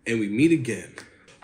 And we meet again.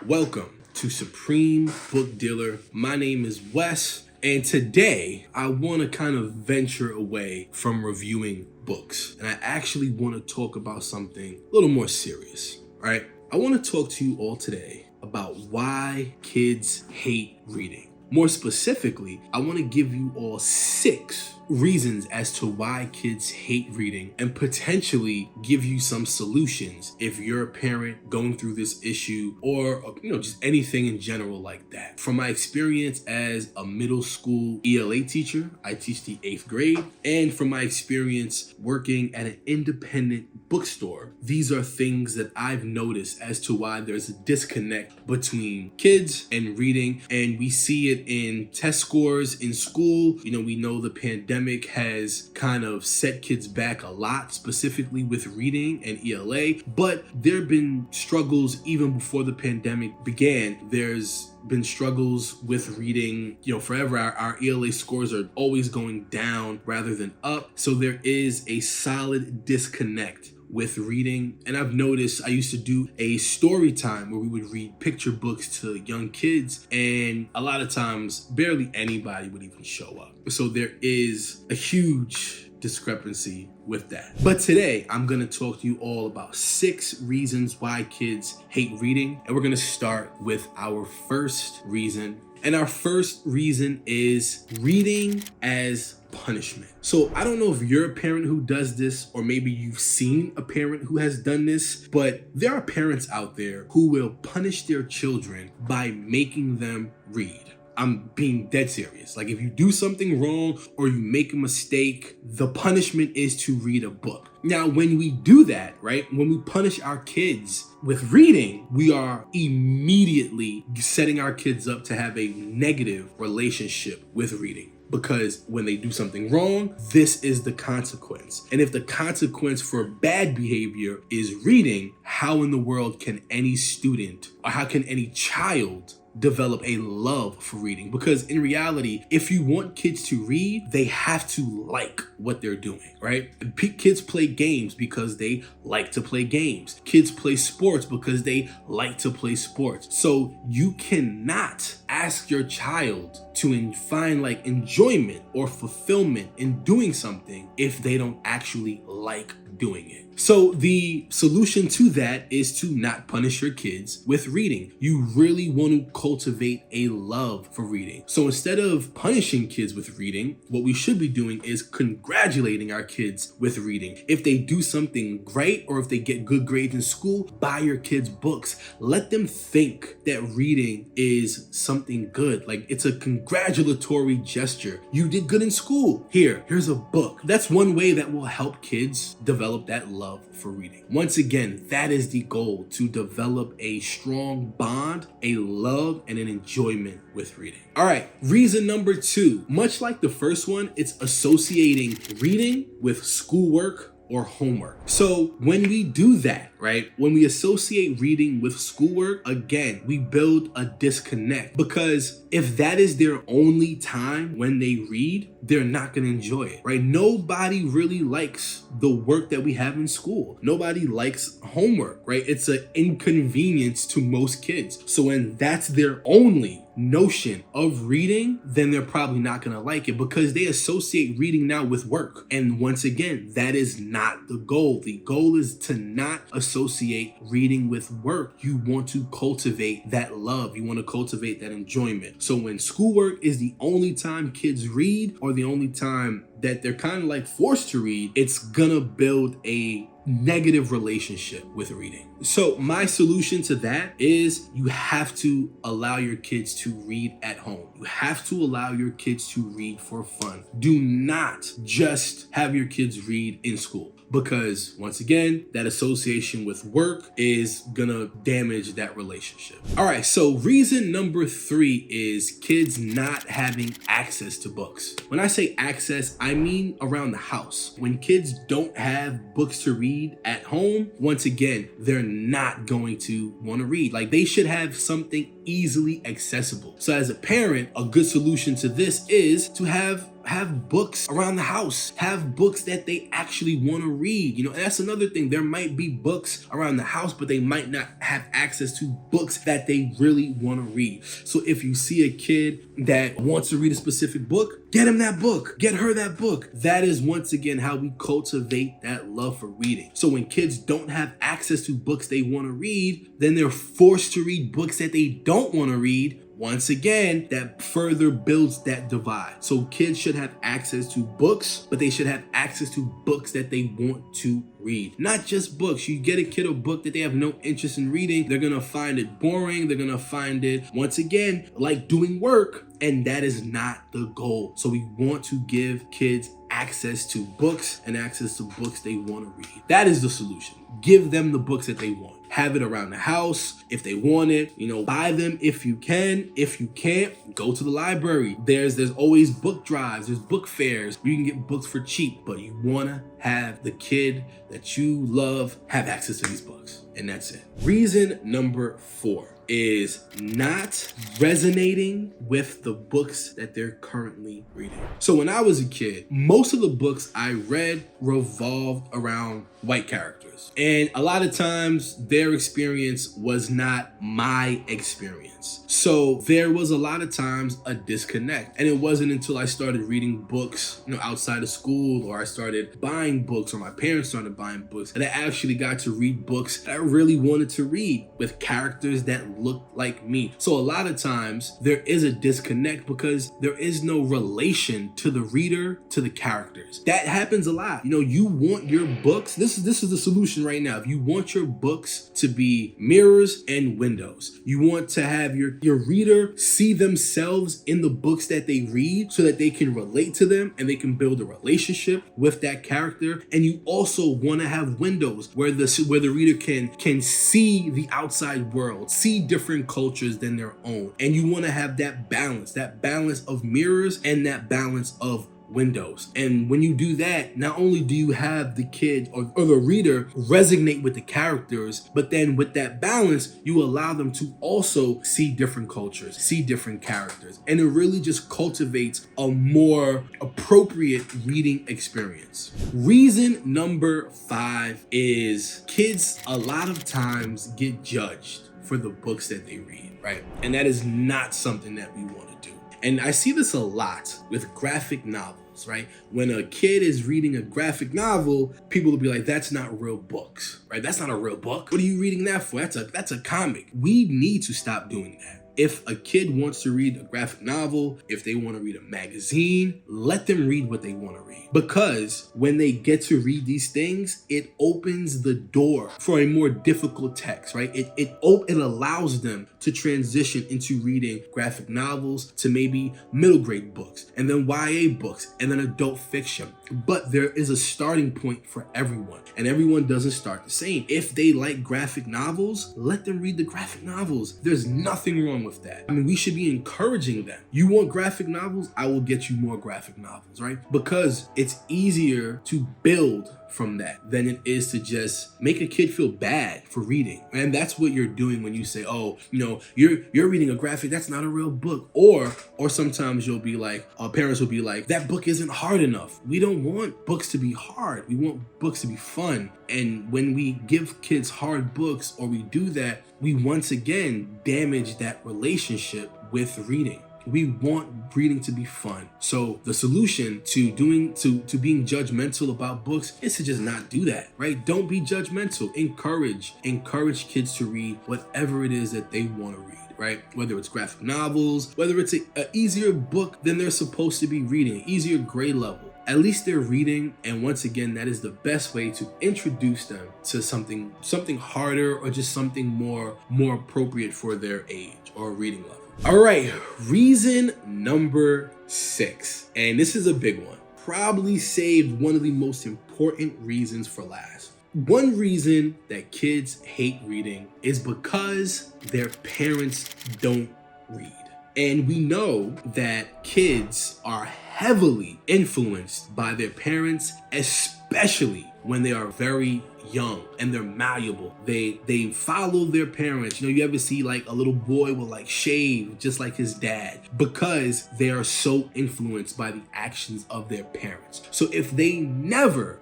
Welcome to Supreme Book Dealer. My name is Wes, and today I want to kind of venture away from reviewing books. And I actually want to talk about something a little more serious, right? I want to talk to you all today about why kids hate reading. More specifically, I want to give you all 6 reasons as to why kids hate reading and potentially give you some solutions if you're a parent going through this issue or just anything in general like that. From my experience as a middle school ELA teacher, I teach the 8th grade, and from my experience working at an independent bookstore, these are things that I've noticed as to why there's a disconnect between kids and reading, and we see it in test scores in school. We know the pandemic has kind of set kids back a lot, specifically with reading and ELA, but there have been struggles even before the pandemic began. There's been struggles with reading, forever. Our ELA scores are always going down rather than up. So there is a solid disconnect with reading. And I've noticed I used to do a story time where we would read picture books to young kids, and a lot of times barely anybody would even show up. So there is a huge discrepancy with that. But today I'm gonna talk to you all about 6 reasons why kids hate reading. And we're gonna start with our first reason. And our first reason is reading as punishment. So I don't know if you're a parent who does this, or maybe you've seen a parent who has done this, but there are parents out there who will punish their children by making them read. I'm being dead serious. Like, if you do something wrong or you make a mistake, the punishment is to read a book. Now, when we do that, right, when we punish our kids with reading, we are immediately setting our kids up to have a negative relationship with reading. Because when they do something wrong, this is the consequence. And if the consequence for bad behavior is reading, how in the world can any student, or how can any child develop a love for reading? Because in reality, if you want kids to read, they have to like what they're doing, right? Kids play games because they like to play games. Kids play sports because they like to play sports. So you cannot ask your child to find enjoyment or fulfillment in doing something if they don't actually like doing it. So the solution to that is to not punish your kids with reading. You really want to cultivate a love for reading. So instead of punishing kids with reading, what we should be doing is congratulating our kids with reading. If they do something great or if they get good grades in school, buy your kids books. Let them think that reading is something good. Like, it's a congratulatory gesture. You did good in school. Here's a book. That's one way that will help kids develop that love for reading. Once again, that is the goal, to develop a strong bond, a love, and an enjoyment with reading. All right, reason number 2, much like the first one, it's associating reading with schoolwork or homework. So when we do that, right, when we associate reading with schoolwork, again, we build a disconnect, because if that is their only time when they read, they're not going to enjoy it, right? Nobody really likes the work that we have in school. Nobody likes homework, right? It's an inconvenience to most kids. So when that's their only notion of reading, then they're probably not going to like it, because they associate reading now with work. And once again, that is not the goal. The goal is to not associate reading with work. You want to cultivate that love. You want to cultivate that enjoyment. So when schoolwork is the only time kids read, or the only time that they're kind of forced to read, it's gonna build a negative relationship with reading. So my solution to that is you have to allow your kids to read at home. You have to allow your kids to read for fun. Do not just have your kids read in school, because once again, that association with work is gonna damage that relationship. All right, so reason number 3 is kids not having access to books. When I say access, I mean around the house. When kids don't have books to read at home, once again, they're not going to want to read. They should have something easily accessible. So as a parent, a good solution to this is to have have books around the house. Have books that they actually want to read. And that's another thing. There might be books around the house, but they might not have access to books that they really want to read. So if you see a kid that wants to read a specific book, get him that book. Get her that book. That is once again how we cultivate that love for reading. So when kids don't have access to books they want to read, then they're forced to read books that they don't want to read. Once again, that further builds that divide. So kids should have access to books, but they should have access to books that they want to read. Not just books. You get a kid a book that they have no interest in reading, they're gonna find it boring. They're gonna find it, once again, like doing work. And that is not the goal. So we want to give kids access to books and access to books they want to read. That is the solution. Give them the books that they want. Have it around the house if they want it. Buy them if you can. If you can't, go to the library. There's always book drives. There's book fairs where you can get books for cheap. But you want to have the kid that you love have access to these books. And that's it. Reason number 4 is not resonating with the books that they're currently reading. So when I was a kid, most of the books I read revolved around white characters. And a lot of times their experience was not my experience. So there was a lot of times a disconnect. And it wasn't until I started reading books, outside of school, or I started buying books, or my parents started buying books, that I actually got to read books that I really wanted to read with characters that looked like me. So a lot of times there is a disconnect because there is no relation to the reader to the characters. That happens a lot. You want your books, this is the solution right now. If you want your books to be mirrors and windows, you want to have your reader see themselves in the books that they read so that they can relate to them and they can build a relationship with that character. And you also want to have windows where the reader can see the outside world, see different cultures than their own. And you want to have that balance of mirrors and that balance of windows. And when you do that, not only do you have the kid or the reader resonate with the characters, but then with that balance, you allow them to also see different cultures, see different characters. And it really just cultivates a more appropriate reading experience. Reason number 5 is kids a lot of times get judged for the books that they read, right? And that is not something that we want to do. And I see this a lot with graphic novels, right? When a kid is reading a graphic novel, people will be like, that's not real books, right? That's not a real book. What are you reading that for? That's a comic. We need to stop doing that. If a kid wants to read a graphic novel, if they want to read a magazine, let them read what they want to read. Because when they get to read these things, it opens the door for a more difficult text, right? It allows them to transition into reading graphic novels to maybe middle grade books, and then YA books, and then adult fiction. But there is a starting point for everyone, and everyone doesn't start the same. If they like graphic novels, let them read the graphic novels. There's nothing wrong with that. I mean, we should be encouraging them. You want graphic novels? I will get you more graphic novels, right? Because it's easier to build from that than it is to just make a kid feel bad for reading. And that's what you're doing when you say, oh, you're reading a graphic, that's not a real book. Or sometimes you'll be like, parents will be like, that book isn't hard enough. We don't want books to be hard. We want books to be fun. And when we give kids hard books or we do that, we once again damage that relationship with reading. We want reading to be fun. So the solution to being judgmental about books is to just not do that, right? Don't be judgmental. Encourage kids to read whatever it is that they want to read, right? Whether it's graphic novels, whether it's an easier book than they're supposed to be reading, an easier grade level. At least they're reading, and once again, that is the best way to introduce them to something harder or just something more appropriate for their age or reading level. All right, reason number 6, and this is a big one. Probably saved one of the most important reasons for last. One reason that kids hate reading is because their parents don't read. And we know that kids are heavily influenced by their parents, especially when they are very young and they're malleable. They follow their parents. You know, you ever see like a little boy will like shave just like his dad because they are so influenced by the actions of their parents. So if they never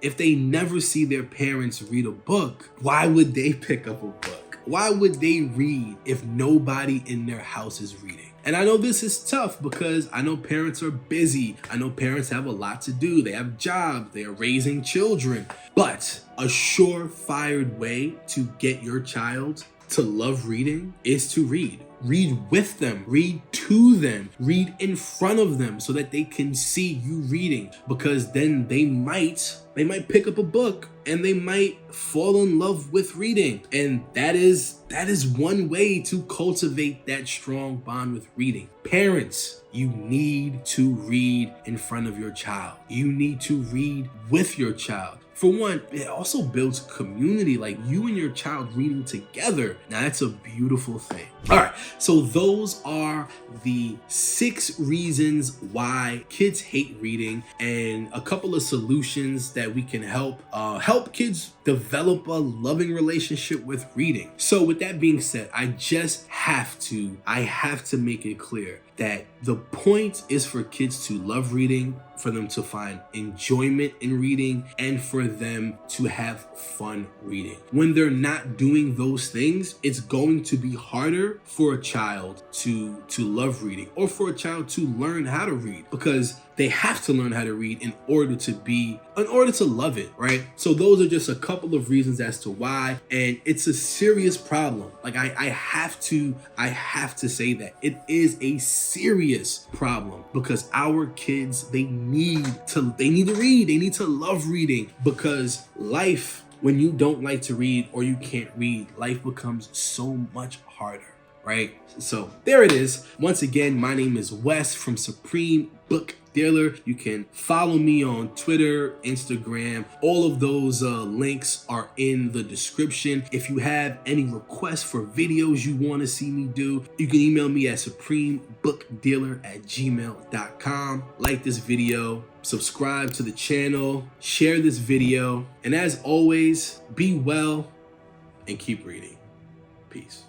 see their parents read a book, why would they pick up a book? Why would they read if nobody in their house is reading? And I know this is tough because I know parents are busy. I know parents have a lot to do. They have jobs. They are raising children. But a surefire way to get your child to love reading is to read. Read with them, read to them, read in front of them so that they can see you reading, because then they might pick up a book and they might fall in love with reading. And that is one way to cultivate that strong bond with reading. Parents, you need to read in front of your child. You need to read with your child. For one, it also builds community, like you and your child reading together. Now that's a beautiful thing. All right, so those are the 6 reasons why kids hate reading, and a couple of solutions that we can help kids develop a loving relationship with reading. So with that being said, I have to make it clear that the point is for kids to love reading, for them to find enjoyment in reading, and for them to have fun reading. When they're not doing those things, it's going to be harder for a child to love reading, or for a child to learn how to read, because they have to learn how to read in order to love it, right? So those are just a couple of reasons as to why, and it's a serious problem. Like I have to say that it is a serious problem, because our kids, they need to read, they need to love reading, because life, when you don't like to read or you can't read, life becomes so much harder. Right? So there it is. Once again, my name is Wes from Supreme Book Dealer. You can follow me on Twitter, Instagram. All of those links are in the description. If you have any requests for videos you want to see me do, you can email me at supremebookdealer@gmail.com. Like this video, subscribe to the channel, share this video, and as always, be well and keep reading. Peace.